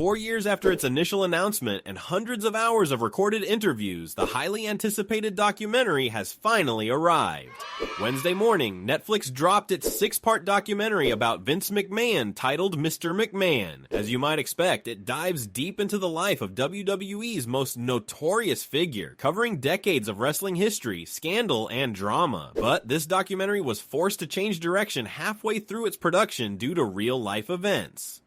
4 years after its initial announcement and hundreds of hours of recorded interviews, the highly anticipated documentary has finally arrived. Wednesday morning, Netflix dropped its 6-part documentary about Vince McMahon titled Mr. McMahon. As you might expect, it dives deep into the life of WWE's most notorious figure, covering decades of wrestling history, scandal, and drama. But this documentary was forced to change direction halfway through its production due to real-life events.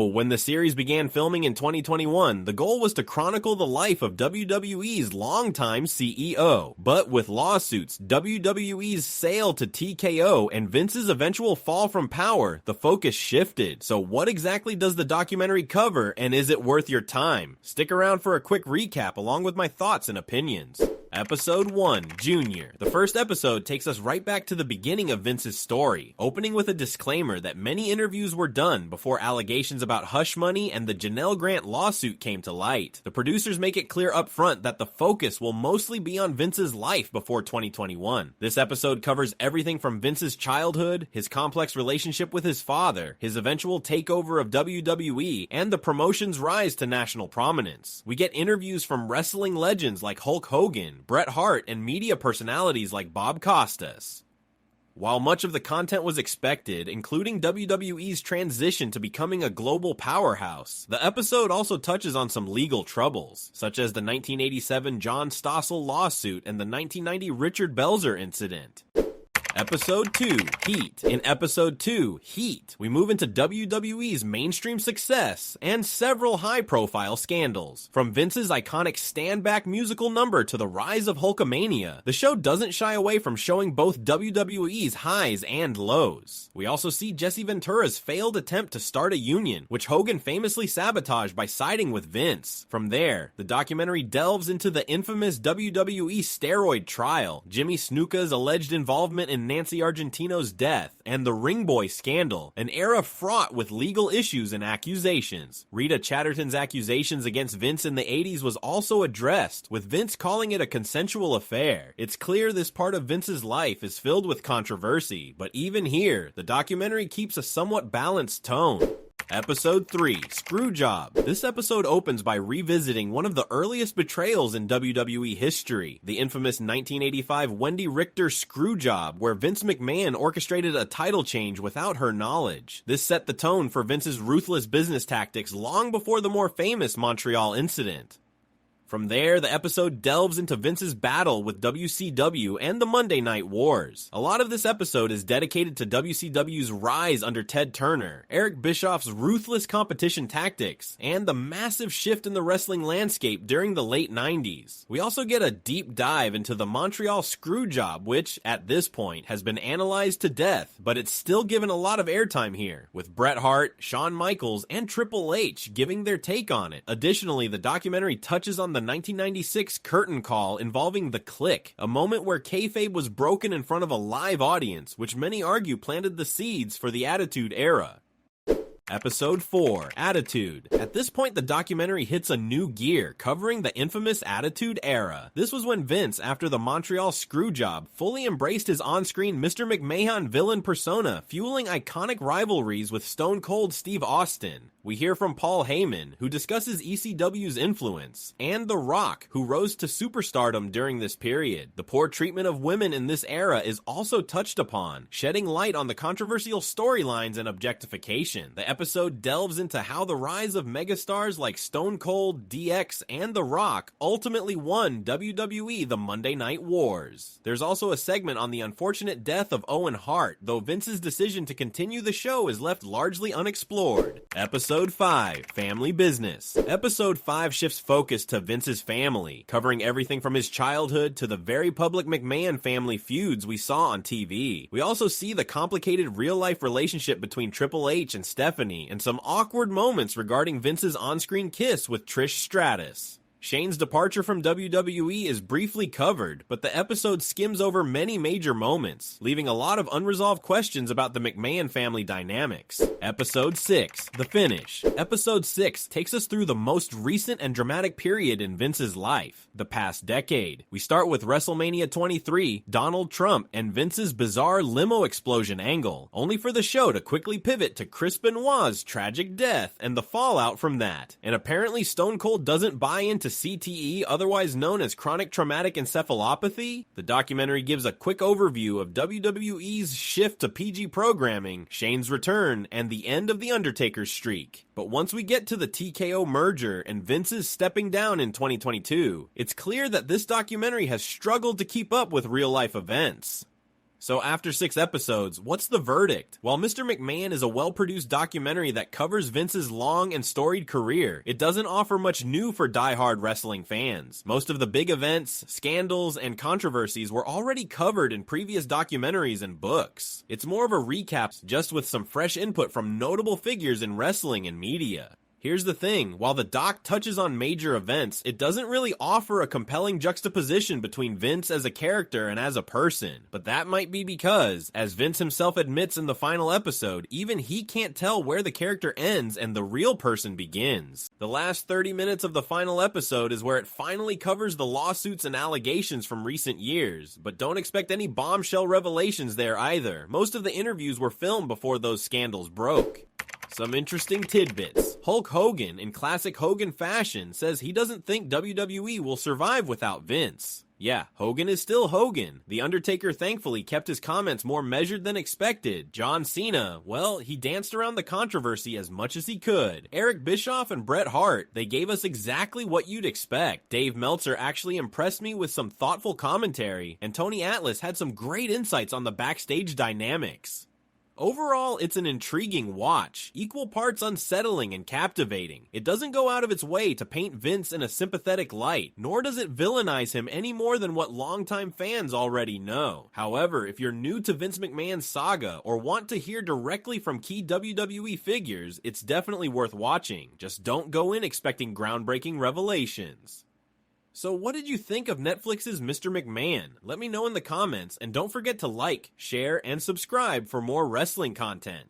When the series began filming in 2021, the goal was to chronicle the life of WWE's longtime CEO. But with lawsuits, WWE's sale to TKO, and Vince's eventual fall from power, the focus shifted. So what exactly does the documentary cover, and is it worth your time? Stick around for a quick recap along with my thoughts and opinions. Episode 1, Junior. The first episode takes us right back to the beginning of Vince's story, opening with a disclaimer that many interviews were done before allegations about hush money and the Janelle Grant lawsuit came to light. The producers make it clear up front that the focus will mostly be on Vince's life before 2021. This episode covers everything from Vince's childhood, his complex relationship with his father, his eventual takeover of WWE, and the promotion's rise to national prominence. We get interviews from wrestling legends like Hulk Hogan, Bret Hart, and media personalities like Bob Costas. While much of the content was expected, including WWE's transition to becoming a global powerhouse, the episode also touches on some legal troubles, such as the 1987 John Stossel lawsuit and the 1990 Richard Belzer incident. Episode 2, Heat. In Episode 2, Heat, we move into WWE's mainstream success and several high-profile scandals. From Vince's iconic Stand Back musical number to the rise of Hulkamania, the show doesn't shy away from showing both WWE's highs and lows. We also see Jesse Ventura's failed attempt to start a union, which Hogan famously sabotaged by siding with Vince. From there, the documentary delves into the infamous WWE steroid trial, Jimmy Snuka's alleged involvement in Nancy Argentino's death, and the Ring Boy scandal, an era fraught with legal issues and accusations. Rita Chatterton's accusations against Vince in the 80s was also addressed, with Vince calling it a consensual affair. It's clear this part of Vince's life is filled with controversy, but even here, the documentary keeps a somewhat balanced tone. Episode 3, Screwjob. This episode opens by revisiting one of the earliest betrayals in WWE history, the infamous 1985 Wendy Richter Screwjob, where Vince McMahon orchestrated a title change without her knowledge. This set the tone for Vince's ruthless business tactics long before the more famous Montreal incident. From there, the episode delves into Vince's battle with WCW and the Monday Night Wars. A lot of this episode is dedicated to WCW's rise under Ted Turner, Eric Bischoff's ruthless competition tactics, and the massive shift in the wrestling landscape during the late 90s. We also get a deep dive into the Montreal Screwjob, which, at this point, has been analyzed to death, but it's still given a lot of airtime here, with Bret Hart, Shawn Michaels, and Triple H giving their take on it. Additionally, the documentary touches on the 1996 curtain call involving The Click, a moment where kayfabe was broken in front of a live audience, which many argue planted the seeds for the Attitude Era. Episode 4, Attitude. At this point, the documentary hits a new gear, covering the infamous Attitude Era. This was when Vince, after the Montreal Screwjob, fully embraced his on-screen Mr. McMahon villain persona, fueling iconic rivalries with Stone Cold Steve Austin. We hear from Paul Heyman, who discusses ECW's influence, and The Rock, who rose to superstardom during this period. The poor treatment of women in this era is also touched upon, shedding light on the controversial storylines and objectification. The episode delves into how the rise of megastars like Stone Cold, DX, and The Rock ultimately won WWE the Monday Night Wars. There's also a segment on the unfortunate death of Owen Hart, though Vince's decision to continue the show is left largely unexplored. Episode 5, Family Business. Episode 5 shifts focus to Vince's family, covering everything from his childhood to the very public McMahon family feuds we saw on TV. We also see the complicated real-life relationship between Triple H and Stephanie, and some awkward moments regarding Vince's on-screen kiss with Trish Stratus. Shane's departure from WWE is briefly covered, but the episode skims over many major moments, leaving a lot of unresolved questions about the McMahon family dynamics. Episode 6, The Finish. Episode 6 takes us through the most recent and dramatic period in Vince's life, the past decade. We start with WrestleMania 23, Donald Trump, and Vince's bizarre limo explosion angle, only for the show to quickly pivot to Chris Benoit's tragic death and the fallout from that. And apparently Stone Cold doesn't buy into CTE, otherwise known as chronic traumatic encephalopathy. The documentary gives a quick overview of WWE's shift to PG programming, Shane's return, and the end of The Undertaker's streak. But once we get to the TKO merger and Vince's stepping down in 2022, it's clear that this documentary has struggled to keep up with real-life events. So after 6 episodes, what's the verdict? While Mr. McMahon is a well-produced documentary that covers Vince's long and storied career, it doesn't offer much new for die-hard wrestling fans. Most of the big events, scandals, and controversies were already covered in previous documentaries and books. It's more of a recap, just with some fresh input from notable figures in wrestling and media. Here's the thing, while the doc touches on major events, it doesn't really offer a compelling juxtaposition between Vince as a character and as a person. But that might be because, as Vince himself admits in the final episode, even he can't tell where the character ends and the real person begins. The last 30 minutes of the final episode is where it finally covers the lawsuits and allegations from recent years, but don't expect any bombshell revelations there either. Most of the interviews were filmed before those scandals broke. Some interesting tidbits. Hulk Hogan, in classic Hogan fashion, says he doesn't think WWE will survive without Vince. Yeah, Hogan is still Hogan. The Undertaker thankfully kept his comments more measured than expected. John Cena, well, he danced around the controversy as much as he could. Eric Bischoff and Bret Hart, they gave us exactly what you'd expect. Dave Meltzer actually impressed me with some thoughtful commentary, and Tony Atlas had some great insights on the backstage dynamics. Overall, it's an intriguing watch, equal parts unsettling and captivating. It doesn't go out of its way to paint Vince in a sympathetic light, nor does it villainize him any more than what longtime fans already know. However, if you're new to Vince McMahon's saga or want to hear directly from key WWE figures, it's definitely worth watching. Just don't go in expecting groundbreaking revelations. So what did you think of Netflix's Mr. McMahon? Let me know in the comments, and don't forget to like, share, and subscribe for more wrestling content.